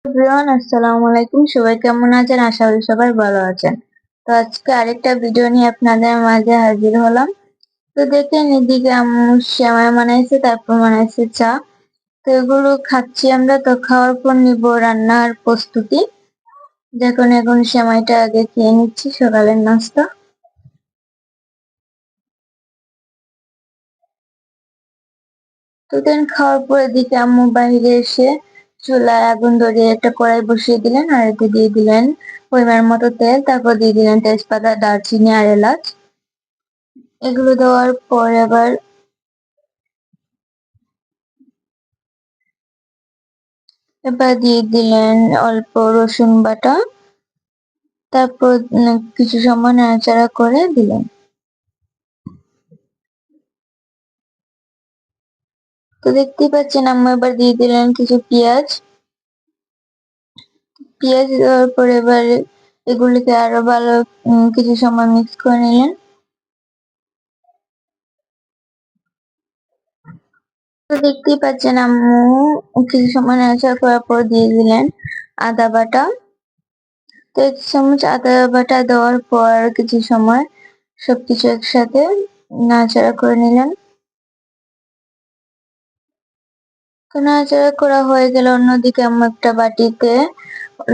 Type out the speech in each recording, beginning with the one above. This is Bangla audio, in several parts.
এভরিওয়ান, আসসালামু আলাইকুম। সবাই কেমন আছেন? আশা করি সবাই ভালো আছেন। তো আজকে আরেকটা ভিডিও নিয়ে আপনাদের মাঝে হাজির হলাম। তো দেখেন, এদিকে আম্মু সেমাই বানাইছে, তারপর বানাইছে চা। তো এগুলো খাচ্ছি আমরা। তো খাওয়ার পর নিব রান্নার প্রস্তুতি। দেখুন, এখন সেমাইটা আগে খেয়ে নিচ্ছি, সকালের নাস্তা। তো দেন খাওয়ার পর এদিকে আম্মু বাইরে এসে চুলায় আগুন ধরিয়ে একটা কড়াই বসিয়ে দিলেন, আর এতে দিয়ে দিলেন পরিমাণ মতো তেল, তারপর দিয়ে দিলেন তেজপাতা, দারচিনি আর এলাচ। এগুলো দেওয়ার পর এবার দিয়ে দিলেন অল্প রসুন বাটা, তারপর কিছু সময় নাড়াচাড়া করে দিলেন। তো দেখতেই পাচ্ছেন আম্মু এবার দিয়ে দিলেন কিছু পেঁয়াজ। পেঁয়াজ দেওয়ার পর এবার এগুলিকে আরো ভালো কিছু সময় মিক্স করে নিলেন। তো দেখতেই পাচ্ছেন আম্মু কিছু সময় নাড়াচাড়া করার পর দিয়ে দিলেন আদা বাটা। তো 1 চামচ আদা বাটা দেওয়ার পর কিছু সময় সবকিছু একসাথে নাড়াচাড়া করে নিলেন। তো নাড়াচাড়া করা হয়ে গেলে অন্যদিকে আম্মু একটা বাটিতে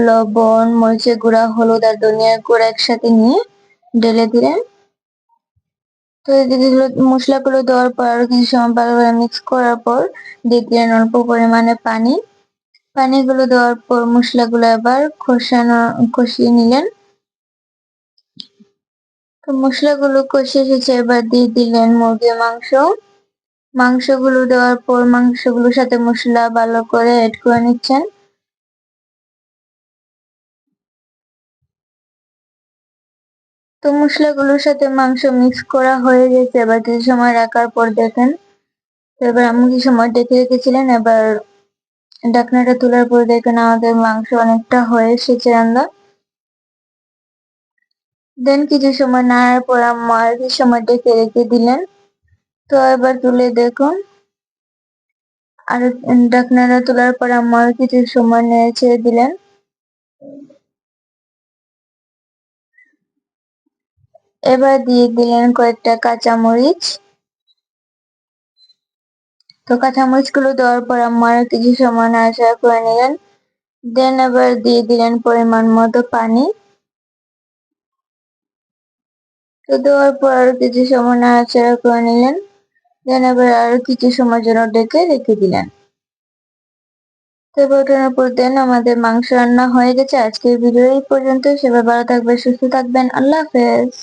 লবণ, মরিচের গুঁড়া, হলুদ আর ধনিয়ার গুঁড়া একসাথে নিয়ে ঢেলে দিলেন। তো এদিকে মশলাগুলো দেওয়ার পর আরো কিছু সময় ভালোভাবে মিক্স করার পর দিয়ে দিলেন অল্প পরিমাণে পানি। পানিগুলো দেওয়ার পর মশলাগুলো আবার কষিয়ে নিলেন। তো মশলাগুলো কষিয়ে এসেছে, এবার দিয়ে দিলেন মুরগির মাংস। মাংসগুলো দেওয়ার পর মাংসগুলোর সাথে মশলা ভালো করে এড করে নিচ্ছেন। তো মশলাগুলোর সাথে মাংস মিক্স করা হয়ে গেছে। এবার কিছু সময় রাখার পর দেখেন, তো এবার আম্মু কিছু সময় ডেকে রেখেছিলেন, এবার ঢাকনাটা তোলার পর দেখেন আমাদের মাংস অনেকটা হয়ে এসেছে রান্না। দেন কিছু সময় নাড়ার পর আম্মু আর কিছু সময় ডেকে রেখে দিলেন। তো এবার তুলে দেখুন, আর ঢাকনাটা তোলার পর আম্মু আর কিছু সময় নেড়ে ছেড়ে দিলেন। এবার দিয়ে দিলেন কয়েকটা কাঁচামরিচ। তো কাঁচামরিচ গুলো দেওয়ার পর আম্মু আর কিছু সময় নাড়াচাড়া করে নিলেন। দেন এবার দিয়ে দিলেন পরিমাণ মতো পানি। তো দেওয়ার পর আরো কিছু সময় নাড়াচাড়া করে নিলেন। দেন এবার আরো কিছু সময়ের জন্য ঢেকে রেখে দিলেন। তো এবার ওঠানোর পর দেন আমাদের মাংস রান্না হয়ে গেছে। আজকের ভিডিও এই পর্যন্ত। সবাই ভালো থাকবেন, সুস্থ থাকবেন। আল্লাহ হাফেজ।